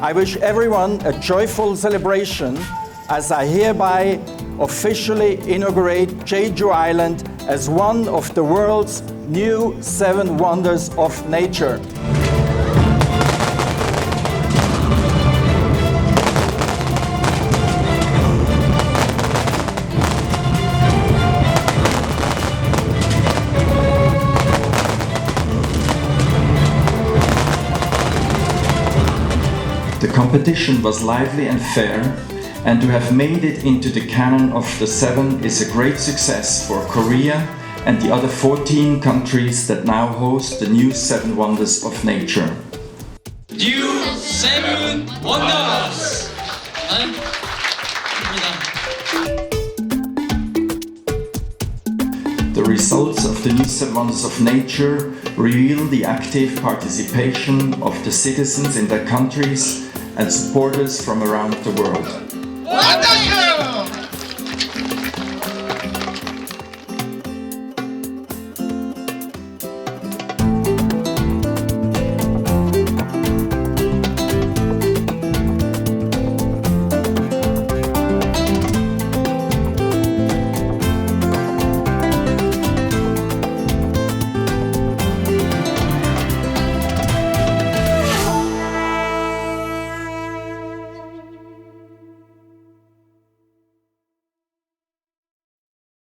I wish everyone a joyful celebration as I hereby officially inaugurate Jeju Island as one of the world's new 7 wonders of nature. The competition was lively and fair, and to have made it into the canon of the 7 is a great success for Korea and the other 14 countries that now host the new 7 wonders of nature. New 7 Wonders! The results of the new 7 wonders of nature reveal the active participation of the citizens in their countries and supporters from around the world.